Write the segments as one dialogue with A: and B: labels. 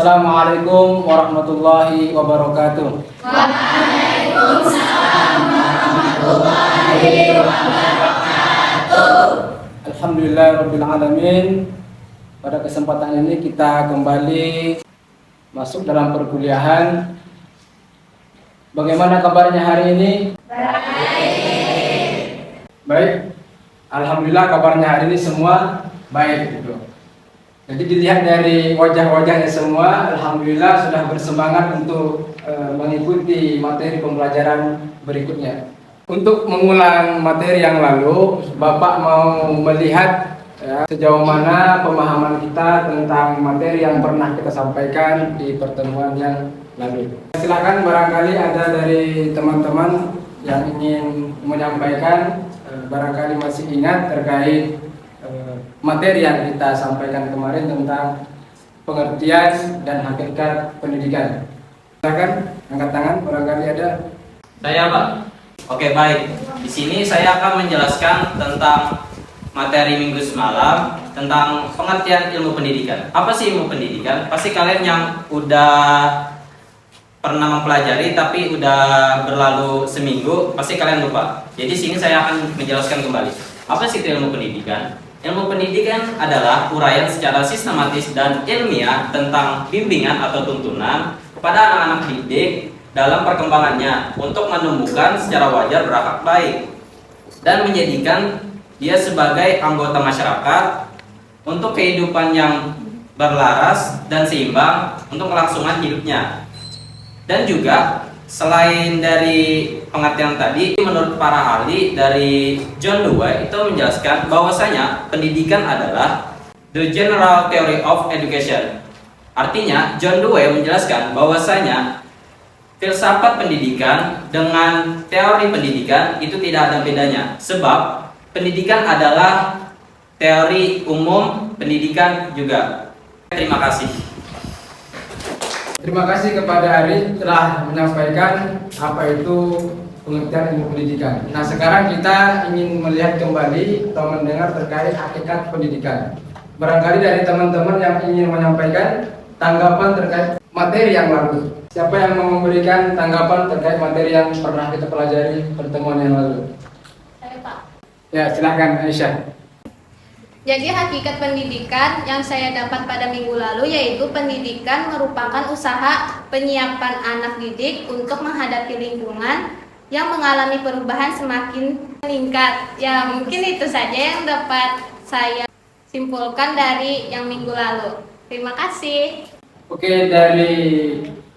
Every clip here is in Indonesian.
A: Assalamualaikum warahmatullahi wabarakatuh.
B: Waalaikumsalam warahmatullahi wabarakatuh.
A: Alhamdulillahirabbil alamin. Pada kesempatan ini kita kembali masuk dalam perkuliahan. Bagaimana kabarnya hari ini? Baik. Alhamdulillah kabarnya hari ini semua baik gitu. Jadi dilihat dari wajah-wajahnya semua, alhamdulillah sudah bersemangat untuk mengikuti materi pembelajaran berikutnya. Untuk mengulang materi yang lalu, Bapak mau melihat sejauh mana pemahaman kita tentang materi yang pernah kita sampaikan di pertemuan yang lalu. Silakan barangkali ada dari teman-teman yang ingin menyampaikan, barangkali masih ingat terkait materi yang kita sampaikan kemarin tentang pengertian dan hakikat pendidikan. Silakan angkat tangan, barangkali ada.
C: Saya, Pak. Oke, baik. Di sini saya akan menjelaskan tentang materi minggu semalam tentang pengertian ilmu pendidikan. Apa sih ilmu pendidikan? Pasti kalian yang udah pernah mempelajari tapi udah berlalu seminggu, pasti kalian lupa. Jadi sini saya akan menjelaskan kembali. Apa sih itu ilmu pendidikan? Ilmu pendidikan adalah uraian secara sistematis dan ilmiah tentang bimbingan atau tuntunan kepada anak-anak didik dalam perkembangannya untuk menumbuhkan secara wajar berakhlak baik dan menjadikan dia sebagai anggota masyarakat untuk kehidupan yang berlaras dan seimbang untuk kelangsungan hidupnya. Dan juga selain dari pengertian tadi, menurut para ahli dari John Dewey itu menjelaskan bahwasanya pendidikan adalah the general theory of education. Artinya John Dewey menjelaskan bahwasanya filsafat pendidikan dengan teori pendidikan itu tidak ada bedanya, sebab pendidikan adalah teori umum pendidikan juga. Terima kasih.
A: Terima kasih kepada Ari telah menyampaikan apa itu pengertian ilmu pendidikan. Nah, sekarang kita ingin melihat kembali atau mendengar terkait hakikat pendidikan. Barangkali dari teman-teman yang ingin menyampaikan tanggapan terkait materi yang lalu. Siapa yang mau memberikan tanggapan terkait materi yang pernah kita pelajari pertemuan yang lalu?
B: Saya, Pak.
A: Ya, silakan Aisyah.
B: Jadi hakikat pendidikan yang saya dapat pada minggu lalu yaitu pendidikan merupakan usaha penyiapan anak didik untuk menghadapi lingkungan yang mengalami perubahan semakin meningkat. Ya, mungkin itu saja yang dapat saya simpulkan dari yang minggu lalu. Terima kasih.
A: Oke, dari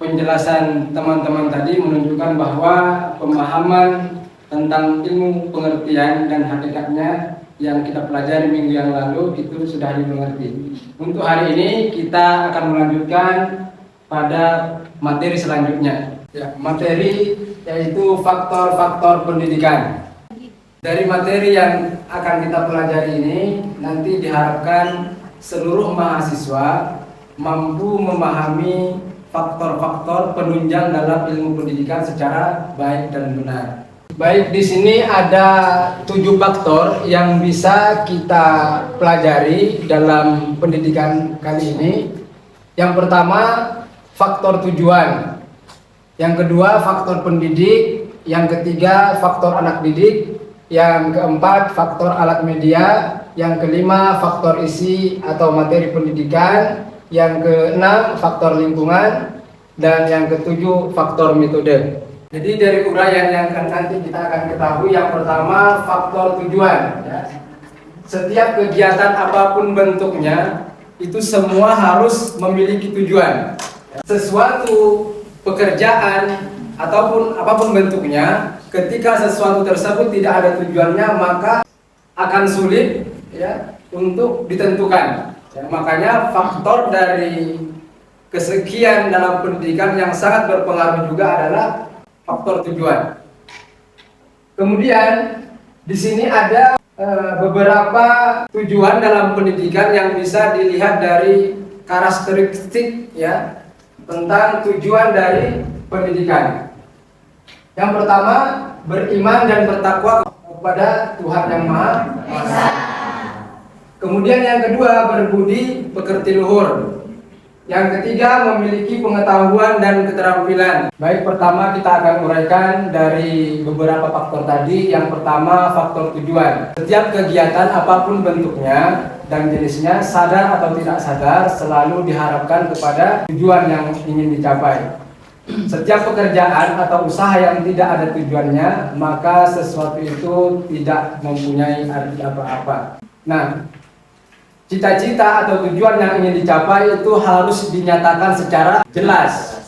A: penjelasan teman-teman tadi menunjukkan bahwa pemahaman tentang ilmu pengertian dan hakikatnya yang kita pelajari minggu yang lalu itu sudah dimengerti. Untuk hari ini kita akan melanjutkan pada materi selanjutnya. Ya, materi yaitu faktor-faktor pendidikan. Dari materi yang akan kita pelajari ini nanti diharapkan seluruh mahasiswa mampu memahami faktor-faktor penunjang dalam ilmu pendidikan secara baik dan benar. Baik, di sini ada 7 faktor yang bisa kita pelajari dalam pendidikan kali ini. Yang pertama, faktor tujuan. Yang kedua, faktor pendidik. Yang ketiga, faktor anak didik. Yang keempat, faktor alat media. Yang kelima, faktor isi atau materi pendidikan. Yang keenam, faktor lingkungan. Dan yang ketujuh, faktor metode. Jadi dari uraian yang nanti kita akan ketahui, yang pertama faktor tujuan. Setiap kegiatan apapun bentuknya itu semua harus memiliki tujuan. Sesuatu pekerjaan ataupun apapun bentuknya, ketika sesuatu tersebut tidak ada tujuannya maka akan sulit untuk ditentukan. Makanya faktor dari kesekian dalam pendidikan yang sangat berpengaruh juga adalah faktor tujuan. Kemudian di sini ada beberapa tujuan dalam pendidikan yang bisa dilihat dari karakteristik tentang tujuan dari pendidikan. Yang pertama, beriman dan bertakwa kepada Tuhan Yang Maha Esa. Kemudian yang kedua, berbudi pekerti luhur. Yang ketiga, memiliki pengetahuan dan keterampilan. Baik, pertama kita akan uraikan dari beberapa faktor tadi. Yang pertama, faktor tujuan. Setiap kegiatan apapun bentuknya dan jenisnya, sadar atau tidak sadar, selalu diharapkan kepada tujuan yang ingin dicapai. Setiap pekerjaan atau usaha yang tidak ada tujuannya, maka sesuatu itu tidak mempunyai arti apa-apa. Nah, cita-cita atau tujuan yang ingin dicapai itu harus dinyatakan secara jelas.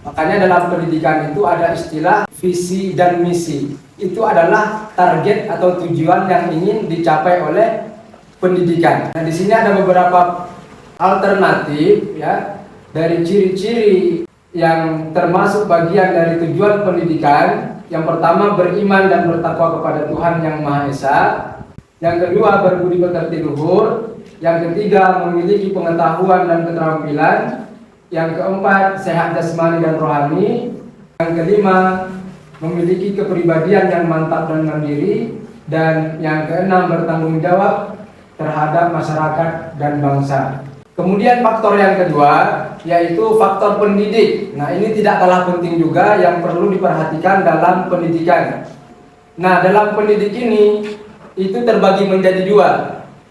A: Makanya dalam pendidikan itu ada istilah visi dan misi. Itu adalah target atau tujuan yang ingin dicapai oleh pendidikan. Nah, di sini ada beberapa alternatif ya dari ciri-ciri yang termasuk bagian dari tujuan pendidikan. Yang pertama, beriman dan bertakwa kepada Tuhan Yang Maha Esa. Yang kedua, berbudi pekerti luhur. Yang ketiga, memiliki pengetahuan dan keterampilan. Yang keempat, sehat jasmani dan rohani. Yang kelima, memiliki kepribadian yang mantap dan mandiri. Dan yang keenam, bertanggung jawab terhadap masyarakat dan bangsa. Kemudian faktor yang kedua, yaitu faktor pendidik. Nah, ini tidak kalah penting juga yang perlu diperhatikan dalam pendidikan. Nah, dalam pendidik ini itu terbagi menjadi dua.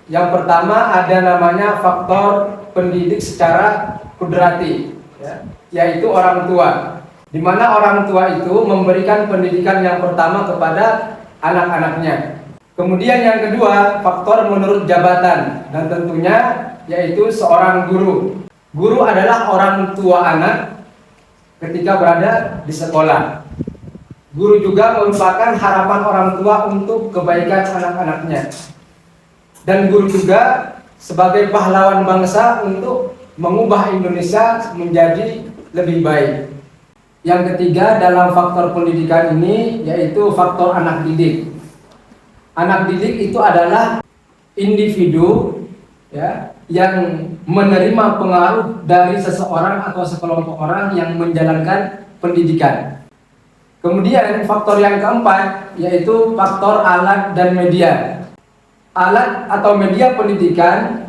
A: Yang pertama ada namanya faktor pendidik secara kudrati, ya, yaitu orang tua. Di mana orang tua itu memberikan pendidikan yang pertama kepada anak-anaknya. Kemudian yang kedua, faktor menurut jabatan, dan tentunya yaitu seorang guru. Guru adalah orang tua anak ketika berada di sekolah. Guru juga merupakan harapan orang tua untuk kebaikan anak-anaknya. Dan guru juga sebagai pahlawan bangsa untuk mengubah Indonesia menjadi lebih baik. Yang ketiga dalam faktor pendidikan ini yaitu faktor anak didik. Anak didik itu adalah individu ya, yang menerima pengaruh dari seseorang atau sekelompok orang yang menjalankan pendidikan. Kemudian faktor yang keempat yaitu faktor alat dan media. Alat atau media pendidikan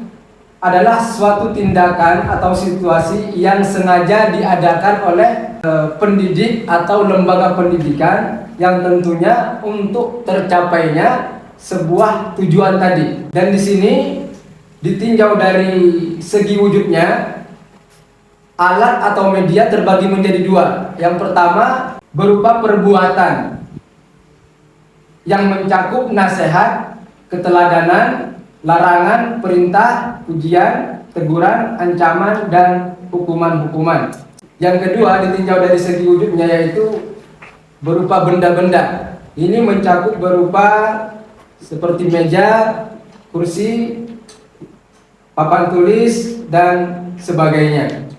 A: adalah suatu tindakan atau situasi yang sengaja diadakan oleh pendidik atau lembaga pendidikan yang tentunya untuk tercapainya sebuah tujuan tadi. Dan di sini ditinjau dari segi wujudnya, alat atau media terbagi menjadi dua. Yang pertama berupa perbuatan yang mencakup nasihat, keteladanan, larangan, perintah, ujian, teguran, ancaman, dan hukuman-hukuman. Yang kedua ditinjau dari segi wujudnya yaitu berupa benda-benda. Ini mencakup berupa seperti meja, kursi, papan tulis, dan sebagainya.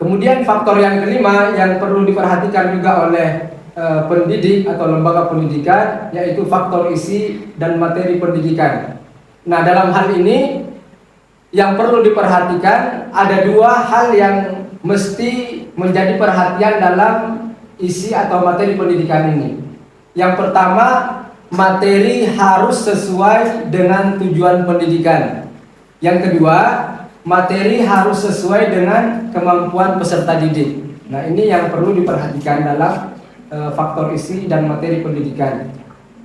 A: Kemudian faktor yang kelima yang perlu diperhatikan juga oleh pendidik atau lembaga pendidikan yaitu faktor isi dan materi pendidikan. Nah, dalam hal ini yang perlu diperhatikan ada dua hal yang mesti menjadi perhatian dalam isi atau materi pendidikan ini. Yang pertama, materi harus sesuai dengan tujuan pendidikan. Yang kedua, materi harus sesuai dengan kemampuan peserta didik. Nah, ini yang perlu diperhatikan dalam faktor isi dan materi pendidikan.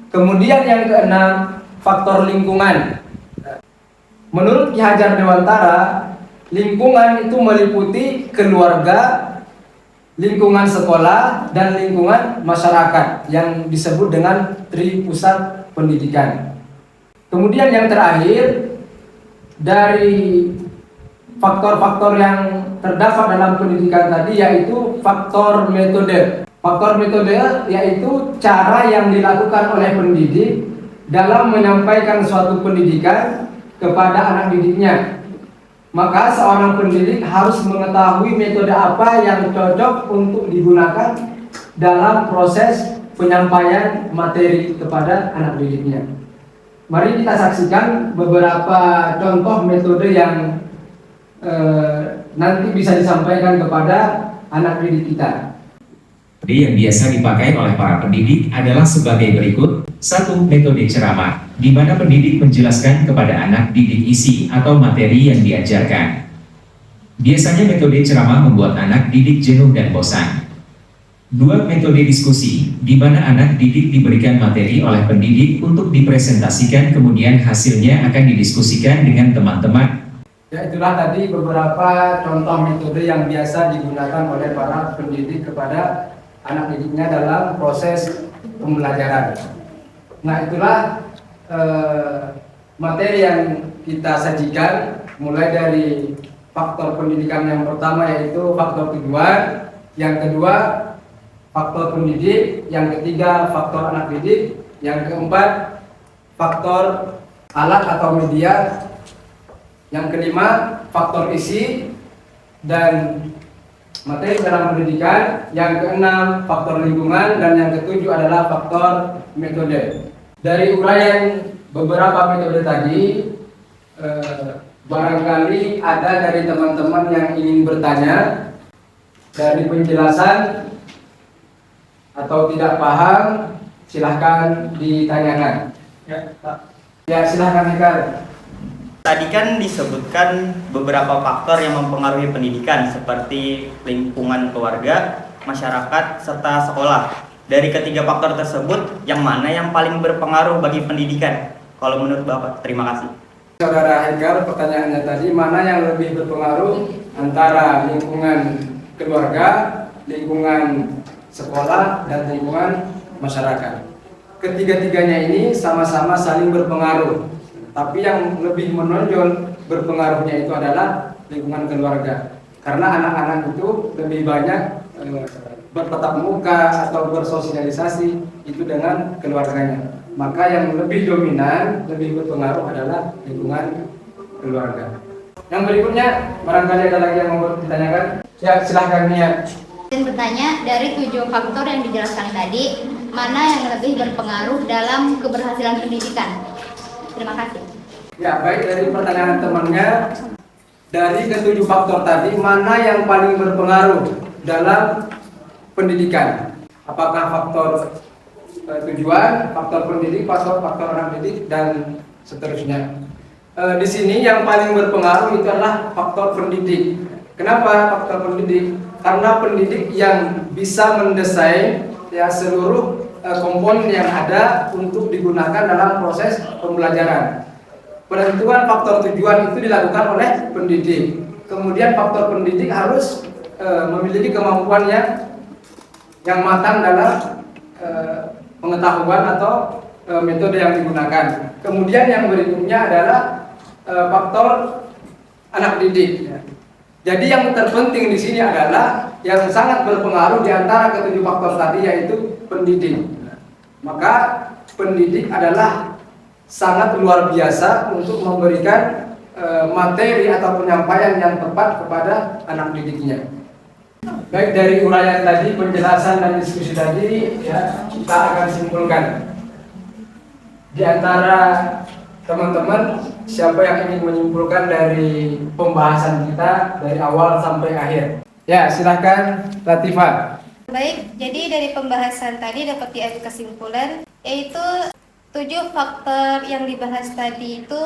A: Kemudian yang keenam, faktor lingkungan. Menurut Ki Hajar Dewantara, lingkungan itu meliputi keluarga, lingkungan sekolah, dan lingkungan masyarakat yang disebut dengan tripusat pendidikan. Kemudian yang terakhir, dari faktor-faktor yang terdapat dalam pendidikan tadi yaitu faktor metode. Faktor metode yaitu cara yang dilakukan oleh pendidik dalam menyampaikan suatu pendidikan kepada anak didiknya. Maka seorang pendidik harus mengetahui metode apa yang cocok untuk digunakan dalam proses penyampaian materi kepada anak didiknya. Mari kita saksikan beberapa contoh metode yang nanti bisa disampaikan kepada anak didik kita.
D: Yang biasa dipakai oleh para pendidik adalah sebagai berikut. 1. Metode ceramah, di mana pendidik menjelaskan kepada anak didik isi atau materi yang diajarkan. Biasanya metode ceramah membuat anak didik jenuh dan bosan. 2. Metode diskusi, di mana anak didik diberikan materi oleh pendidik untuk dipresentasikan, kemudian hasilnya akan didiskusikan dengan teman-teman.
A: Ya, itulah tadi beberapa contoh metode yang biasa digunakan oleh para pendidik kepada anak didiknya dalam proses pembelajaran. Nah, itulah materi yang kita sajikan, mulai dari faktor pendidikan yang pertama yaitu faktor tujuan, yang kedua faktor pendidik, yang ketiga faktor anak didik, yang keempat faktor alat atau media, yang kelima faktor isi dan materi dalam pendidikan, yang keenam faktor lingkungan, dan yang ketujuh adalah faktor metode. Dari uraian beberapa metode tadi, barangkali ada dari teman-teman yang ingin bertanya dari penjelasan atau tidak paham, silahkan ditanyakan. Ya, silahkan Nikar.
E: Tadi kan disebutkan beberapa faktor yang mempengaruhi pendidikan seperti lingkungan keluarga, masyarakat, serta sekolah. Dari ketiga faktor tersebut, yang mana yang paling berpengaruh bagi pendidikan? Kalau menurut Bapak, terima kasih.
A: Saudara Haikal, pertanyaannya tadi, mana yang lebih berpengaruh antara lingkungan keluarga, lingkungan sekolah, dan lingkungan masyarakat? Ketiga-tiganya ini sama-sama saling berpengaruh, tapi yang lebih menonjol berpengaruhnya itu adalah lingkungan keluarga, karena anak-anak itu lebih banyak bertatap muka atau bersosialisasi itu dengan keluarganya. Maka yang lebih dominan, lebih berpengaruh adalah lingkungan keluarga. Yang berikutnya, barangkali ada lagi yang mau ditanyakan? Ya, silahkan Nia.
F: Dan bertanya, dari 7 faktor yang dijelaskan tadi, mana yang lebih berpengaruh dalam keberhasilan pendidikan? Terima kasih.
A: Ya, baik, dari pertanyaan temannya, dari ke-7 faktor tadi, mana yang paling berpengaruh dalam pendidikan? Apakah faktor tujuan, faktor pendidik, faktor anak didik, dan seterusnya. Di sini yang paling berpengaruh itu adalah faktor pendidik. Kenapa faktor pendidik? Karena pendidik yang bisa mendesain ya seluruh komponen yang ada untuk digunakan dalam proses pembelajaran. Penentuan faktor tujuan itu dilakukan oleh pendidik. Kemudian faktor pendidik harus memiliki kemampuan yang matang dalam pengetahuan atau metode yang digunakan. Kemudian yang berikutnya adalah faktor anak didik. Jadi yang terpenting di sini adalah yang sangat berpengaruh di antara ke-7 faktor tadi, yaitu pendidik. Maka pendidik adalah sangat luar biasa untuk memberikan materi atau penyampaian yang tepat kepada anak didiknya. Baik, dari uraian tadi, penjelasan dan diskusi tadi, ya, kita akan simpulkan. Di antara teman-teman, siapa yang ingin menyimpulkan dari pembahasan kita dari awal sampai akhir? Ya, silahkan Latifah.
B: Baik, jadi dari pembahasan tadi dapat diambil kesimpulan, yaitu 7 faktor yang dibahas tadi itu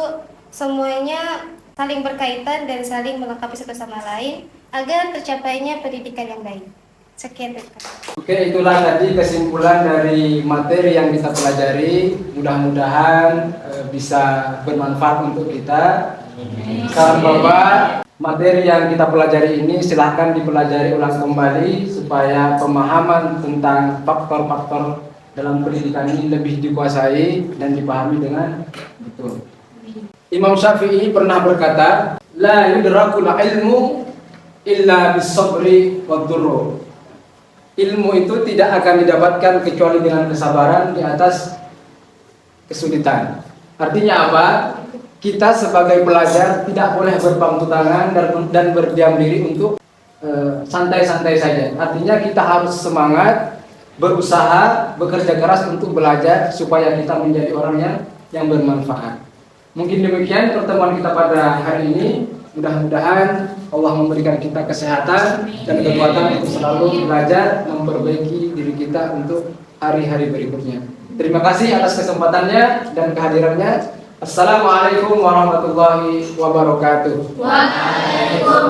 B: semuanya saling berkaitan dan saling melengkapi satu sama lain agar tercapainya pendidikan yang baik. Sekian, terima kasih.
A: Oke, itulah tadi kesimpulan dari materi yang kita pelajari. Mudah-mudahan bisa bermanfaat untuk kita. Salam Bapak, materi yang kita pelajari ini silahkan dipelajari ulang kembali supaya pemahaman tentang faktor-faktor dalam pendidikan ini lebih dikuasai dan dipahami dengan betul. Imam Syafi'i pernah berkata, la yudrakul ilmu illa bis-sabri wad-durr. Ilmu itu tidak akan didapatkan kecuali dengan kesabaran di atas kesulitan. Artinya apa? Kita sebagai pelajar tidak boleh berpangku tangan dan berdiam diri untuk santai-santai saja. Artinya kita harus semangat, berusaha, bekerja keras untuk belajar supaya kita menjadi orang yang bermanfaat. Mungkin demikian pertemuan kita pada hari ini. Mudah-mudahan Allah memberikan kita kesehatan dan kekuatan untuk selalu belajar, memperbaiki diri kita untuk hari-hari berikutnya. Terima kasih atas kesempatannya dan kehadirannya. Assalamualaikum warahmatullahi wabarakatuh.
F: Waalaikumsalam.